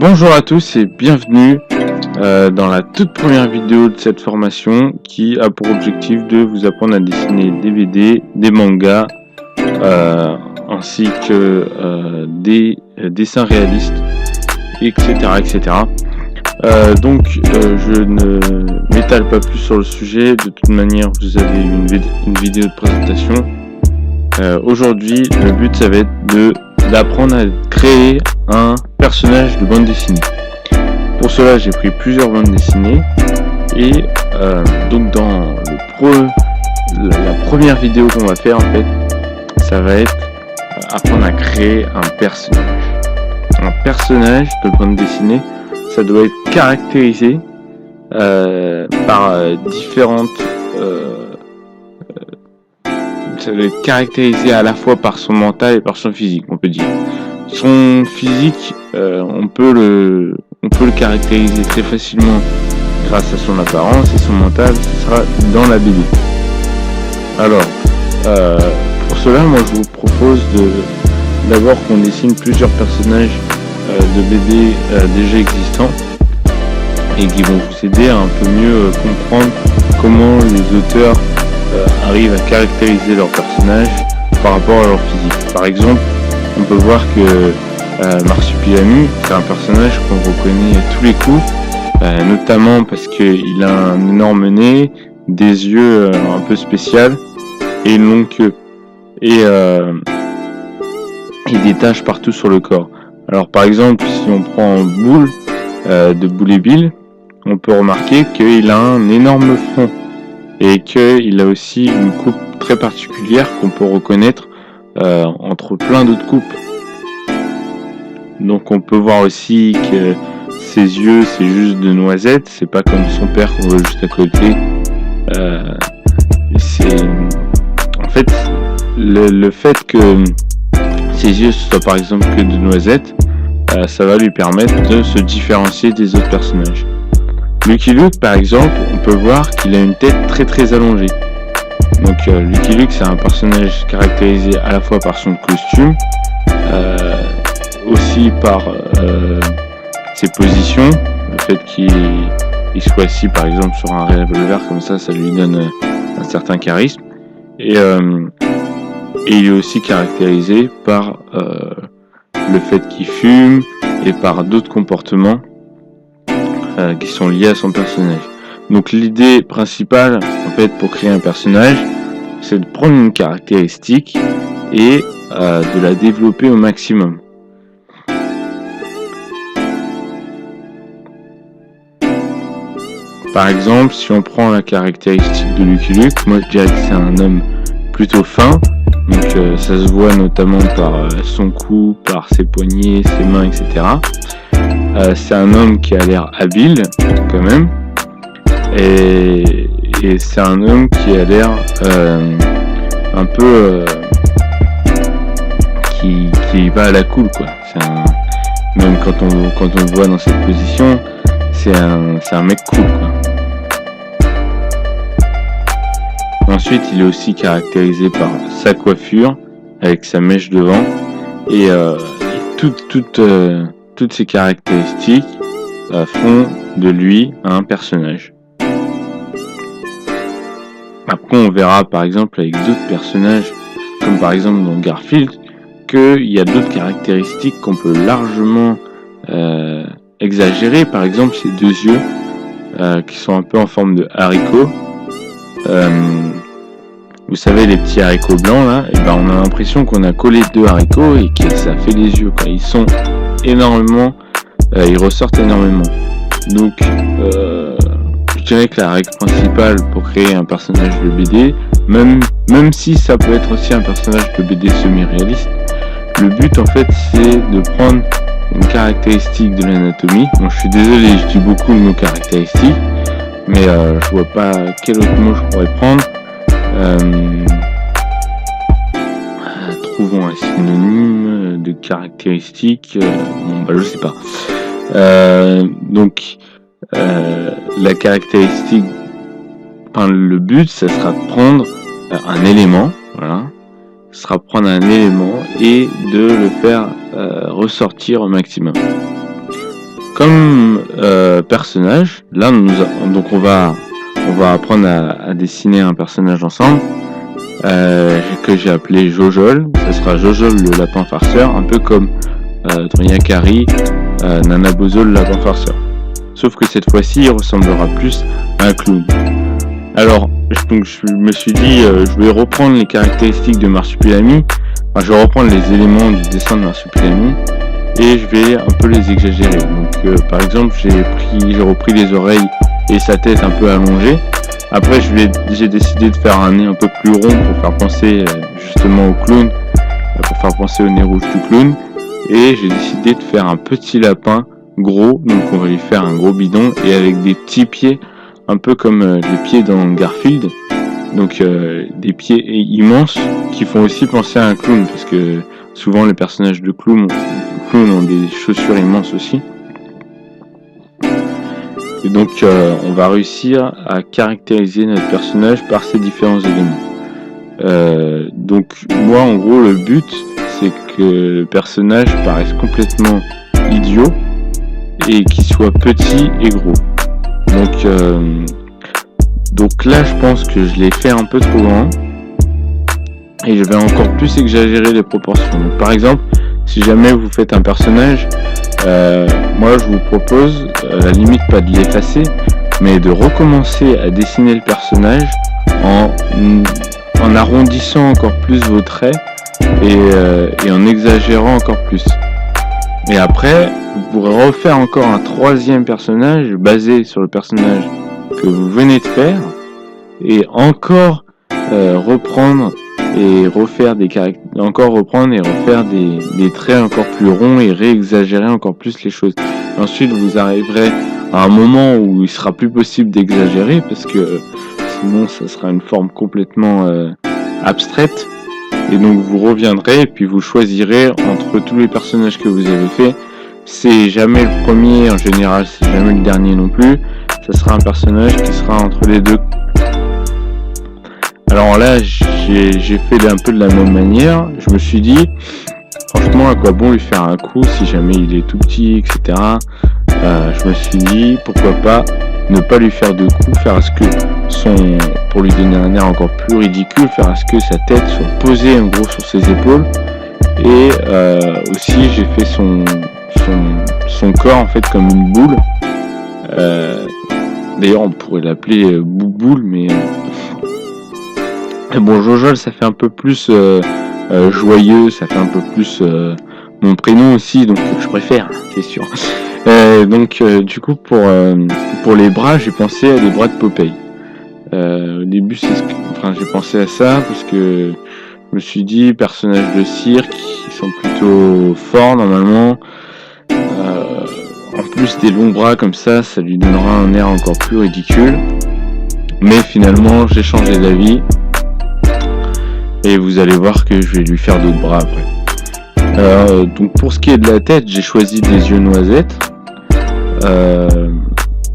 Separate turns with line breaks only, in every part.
Bonjour à tous et bienvenue dans la toute première vidéo de cette formation qui a pour objectif de vous apprendre à dessiner des BD, des mangas ainsi que des dessins réalistes, etc. Donc je ne m'étale pas plus sur le sujet. De toute manière vous avez une vidéo de présentation. Aujourd'hui le but ça va être d'apprendre à créer un personnage de bande dessinée. Pour cela j'ai pris plusieurs bandes dessinées et donc dans la première vidéo qu'on va faire en fait, ça va être apprendre à créer un personnage. Un personnage de bande dessinée, ça doit être caractérisé par différentes ça doit être caractérisé à la fois par son mental et par son physique, on peut dire. Son physique, on peut le caractériser très facilement grâce à son apparence, et son mental, ce sera dans la BD. Alors, pour cela, moi je vous propose d'abord qu'on dessine plusieurs personnages de BD déjà existants et qui vont vous aider à un peu mieux comprendre comment les auteurs arrivent à caractériser leurs personnages par rapport à leur physique. Par exemple, on peut voir que Marsupilami, c'est un personnage qu'on reconnaît à tous les coups, notamment parce qu'il a un énorme nez, des yeux un peu spéciaux et une longue queue, et des taches partout sur le corps. Alors par exemple, si on prend Boule de Boule et Bill, on peut remarquer qu'il a un énorme front et qu'il a aussi une coupe très particulière qu'on peut reconnaître entre plein d'autres coupes. Donc on peut voir aussi que ses yeux c'est juste de noisettes, c'est pas comme son père qu'on voit juste à côté. En fait le fait que ses yeux soient par exemple que de noisettes, ça va lui permettre de se différencier des autres personnages. Lucky Luke par exemple, on peut voir qu'il a une tête très allongée. Donc Lucky Luke c'est un personnage caractérisé à la fois par son costume, aussi par ses positions, le fait qu'il soit assis par exemple sur un revolver comme ça lui donne un certain charisme, et il est aussi caractérisé par le fait qu'il fume et par d'autres comportements qui sont liés à son personnage. Donc l'idée principale en fait pour créer un personnage, c'est de prendre une caractéristique et de la développer au maximum. Par exemple, si on prend la caractéristique de Lucky Luke, moi je dirais que c'est un homme plutôt fin, donc ça se voit notamment par son cou, par ses poignets, ses mains, etc. C'est un homme qui a l'air habile quand même, et c'est un homme qui a l'air un peu qui va à la cool quoi. Même quand on le voit dans cette position, c'est un mec cool quoi. Ensuite, il est aussi caractérisé par sa coiffure avec sa mèche devant, et toutes ces caractéristiques font de lui un personnage. Après, on verra par exemple avec d'autres personnages, comme par exemple dans Garfield, qu'il y a d'autres caractéristiques qu'on peut largement exagérer. Par exemple, ses deux yeux qui sont un peu en forme de haricots. Vous savez, les petits haricots blancs là, et ben on a l'impression qu'on a collé deux haricots et que ça fait les yeux quoi. Ils sont énormément, ils ressortent énormément. Donc je dirais que la règle principale pour créer un personnage de BD, même si ça peut être aussi un personnage de BD semi-réaliste, le but en fait c'est de prendre une caractéristique de l'anatomie. Bon, je suis désolé, je dis beaucoup de mots caractéristiques, mais je vois pas quel autre mot je pourrais prendre. Trouvons un synonyme de caractéristique. Je sais pas. Donc la caractéristique, le but, ça sera de prendre un élément, voilà. Ce sera prendre un élément et de le faire ressortir au maximum. comme personnage, là donc on va apprendre à dessiner un personnage ensemble que j'ai appelé Jojol. Ce sera Jojol le lapin farceur, un peu comme dans Yakari, Nana Bozo le lapin farceur. Sauf que cette fois-ci, il ressemblera plus à un clown. Alors, donc je me suis dit, je vais reprendre les caractéristiques de Marsupilami. Enfin, je vais reprendre les éléments du dessin de Marsupilami et je vais un peu les exagérer. Donc, par exemple, j'ai repris les oreilles et sa tête un peu allongée. Après, j'ai décidé de faire un nez un peu plus rond pour faire penser justement au clown, pour faire penser au nez rouge du clown. Et j'ai décidé de faire un petit lapin gros, donc on va lui faire un gros bidon et avec des petits pieds, un peu comme les pieds dans Garfield. Donc des pieds immenses qui font aussi penser à un clown, parce que souvent les personnages de clown ont des chaussures immenses aussi. Et donc on va réussir à caractériser notre personnage par ces différents éléments. Donc moi en gros le but c'est que le personnage paraisse complètement idiot et qu'il soit petit et gros. Donc là je pense que je l'ai fait un peu trop grand et je vais encore plus exagérer les proportions. Donc, par exemple, si jamais vous faites un personnage, moi je vous propose à la limite pas de l'effacer, mais de recommencer à dessiner le personnage en arrondissant encore plus vos traits et en exagérant encore plus. Et après, vous pourrez refaire encore un troisième personnage basé sur le personnage que vous venez de faire et encore reprendre et refaire des traits encore plus ronds et réexagérer encore plus les choses. Ensuite, vous arriverez à un moment où il sera plus possible d'exagérer parce que sinon ça sera une forme complètement abstraite. Et donc vous reviendrez et puis vous choisirez entre tous les personnages que vous avez fait. C'est jamais le premier, en général c'est jamais le dernier non plus. Ça sera un personnage qui sera entre les deux. Alors là j'ai fait un peu de la même manière. Je me suis dit franchement à quoi bon lui faire un coup si jamais il est tout petit, etc. Je me suis dit pourquoi pas ne pas lui faire de coups, faire à ce que pour lui donner un air encore plus ridicule, faire à ce que sa tête soit posée en gros sur ses épaules. Et aussi j'ai fait son corps en fait comme une boule. D'ailleurs on pourrait l'appeler Bouboule, mais bon, Jojol ça fait un peu plus joyeux, ça fait un peu plus mon prénom aussi, donc je préfère, c'est sûr. Donc du coup pour les bras, j'ai pensé à des bras de Popeye. Au début j'ai pensé à ça parce que je me suis dit personnages de cirque qui sont plutôt forts normalement. En plus des longs bras comme ça lui donnera un air encore plus ridicule. Mais finalement j'ai changé d'avis et vous allez voir que je vais lui faire d'autres bras après. Donc pour ce qui est de la tête, j'ai choisi des yeux noisettes.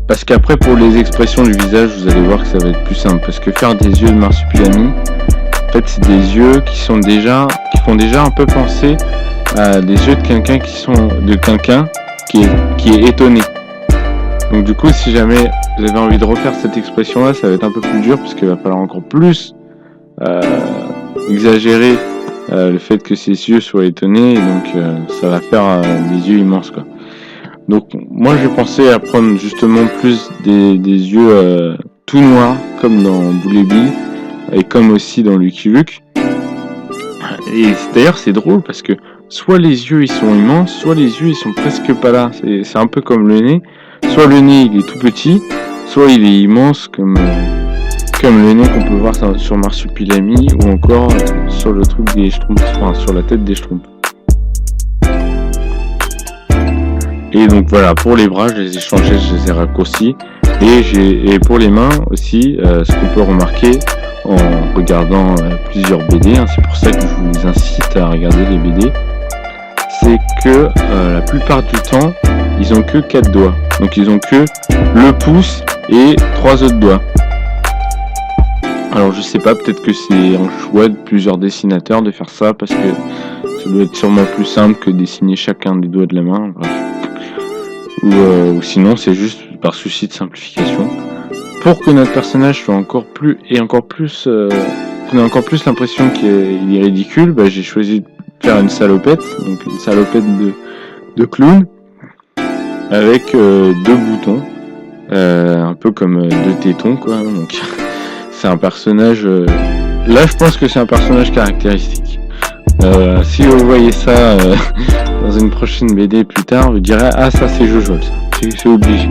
Parce qu'après pour les expressions du visage, vous allez voir que ça va être plus simple. Parce que faire des yeux de Marsupilami, en fait c'est des yeux qui font déjà un peu penser à des yeux de quelqu'un qui est étonné. Donc du coup si jamais vous avez envie de refaire cette expression là, ça va être un peu plus dur parce qu'il va falloir encore plus exagérer le fait que ses yeux soient étonnés, et donc ça va faire des yeux immenses quoi. Donc moi j'ai pensé à prendre justement plus des yeux tout noirs comme dans Boule et Bill et comme aussi dans Lucky Luke. Et d'ailleurs c'est drôle parce que soit les yeux ils sont immenses, soit les yeux ils sont presque pas là. C'est un peu comme le nez. Soit le nez il est tout petit, soit il est immense comme le nez qu'on peut voir sur Marsupilami ou encore sur le truc des Schtroumpfs, enfin sur la tête des Schtroumpfs. Et donc voilà, pour les bras, je les ai changés, je les ai raccourcis. Et pour les mains aussi, ce qu'on peut remarquer en regardant plusieurs BD, c'est pour ça que je vous incite à regarder les BD, c'est que la plupart du temps, ils ont que 4 doigts. Donc ils ont que le pouce et 3 autres doigts. Alors je sais pas, peut-être que c'est un choix de plusieurs dessinateurs de faire ça, parce que ça doit être sûrement plus simple que dessiner chacun des doigts de la main. Bref. ou sinon c'est juste par souci de simplification. Pour que notre personnage soit encore plus qu'on ait encore plus l'impression qu'il est ridicule, bah, j'ai choisi de faire une salopette, donc une salopette de clown avec deux boutons, un peu comme deux tétons quoi. Donc c'est un personnage. Là, je pense que c'est un personnage caractéristique. Si vous voyez ça dans une prochaine BD plus tard, vous direz ah ça c'est Jojol, c'est obligé.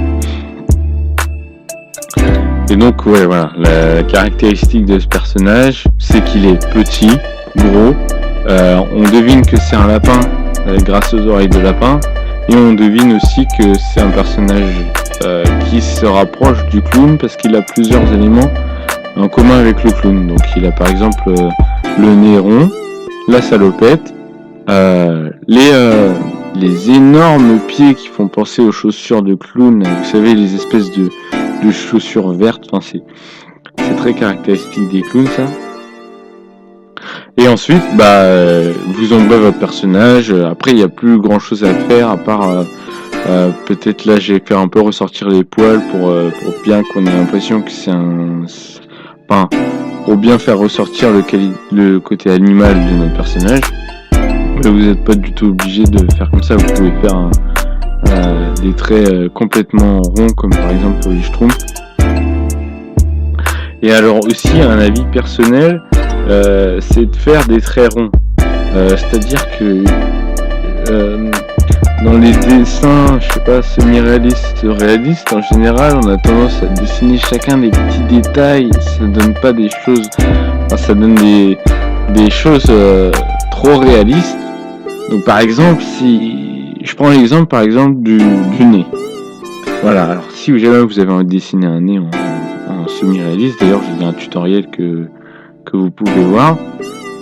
Et donc ouais voilà, la caractéristique de ce personnage, c'est qu'il est petit, gros. On devine que c'est un lapin grâce aux oreilles de lapin, et on devine aussi que c'est un personnage qui se rapproche du clown parce qu'il a plusieurs éléments en commun avec le clown. Donc il a par exemple le nez rond, la salopette, les énormes pieds qui font penser aux chaussures de clown, vous savez, les espèces de chaussures vertes, enfin c'est très caractéristique des clowns ça. Et ensuite vous embrez votre personnage. Après il n'y a plus grand chose à faire à part peut-être là j'ai fait un peu ressortir les poils pour bien qu'on ait l'impression que c'est pour bien faire ressortir le côté animal de notre personnage. Mais vous n'êtes pas du tout obligé de faire comme ça, vous pouvez faire des traits complètement ronds comme par exemple pour les Schtroumpfs. Et alors aussi un avis personnel, c'est de faire des traits ronds, c'est-à-dire que dans les dessins, je sais pas, semi-réalistes, réalistes, en général, on a tendance à dessiner chacun des petits détails. Ça donne pas des choses, enfin, ça donne des choses trop réalistes. Donc par exemple, si je prends l'exemple par exemple du nez. Voilà. Alors si jamais vous avez envie de dessiner un nez en semi-réaliste, d'ailleurs j'ai un tutoriel que vous pouvez voir,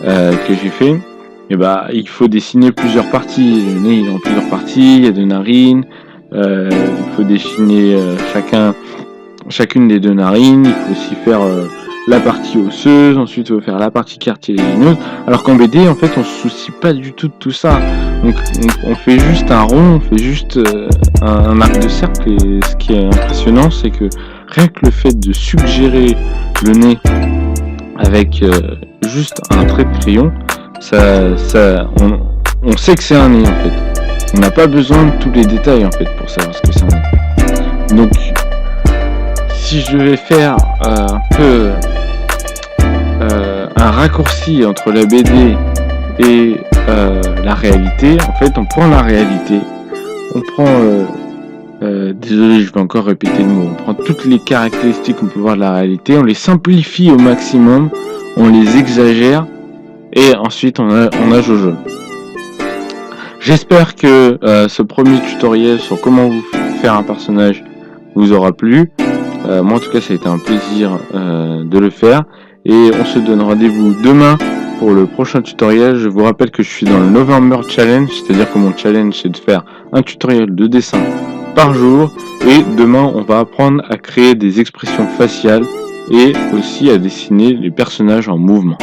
que j'ai fait. Et il faut dessiner plusieurs parties. Le nez il est en plusieurs parties, il y a deux narines, il faut dessiner chacune des deux narines, il faut aussi faire la partie osseuse, ensuite il faut faire la partie cartilagineuse. Alors qu'en BD en fait on se soucie pas du tout de tout ça. Donc on fait juste un rond, on fait juste un arc de cercle, et ce qui est impressionnant c'est que rien que le fait de suggérer le nez avec juste un trait de crayon, on sait que c'est un nez en fait. On n'a pas besoin de tous les détails en fait pour savoir ce que c'est un nez. Donc si je vais faire un peu un raccourci entre la BD et la réalité, en fait on prend la réalité, on prend désolé je vais encore répéter le mot, on prend toutes les caractéristiques qu'on peut voir de la réalité, on les simplifie au maximum, on les exagère, et ensuite on a Jojol. J'espère que ce premier tutoriel sur comment vous faire un personnage vous aura plu. Moi en tout cas ça a été un plaisir de le faire, et on se donne rendez-vous demain pour le prochain tutoriel. Je vous rappelle que je suis dans le November Challenge, c'est-à-dire que mon challenge c'est de faire un tutoriel de dessin par jour, et demain on va apprendre à créer des expressions faciales et aussi à dessiner les personnages en mouvement.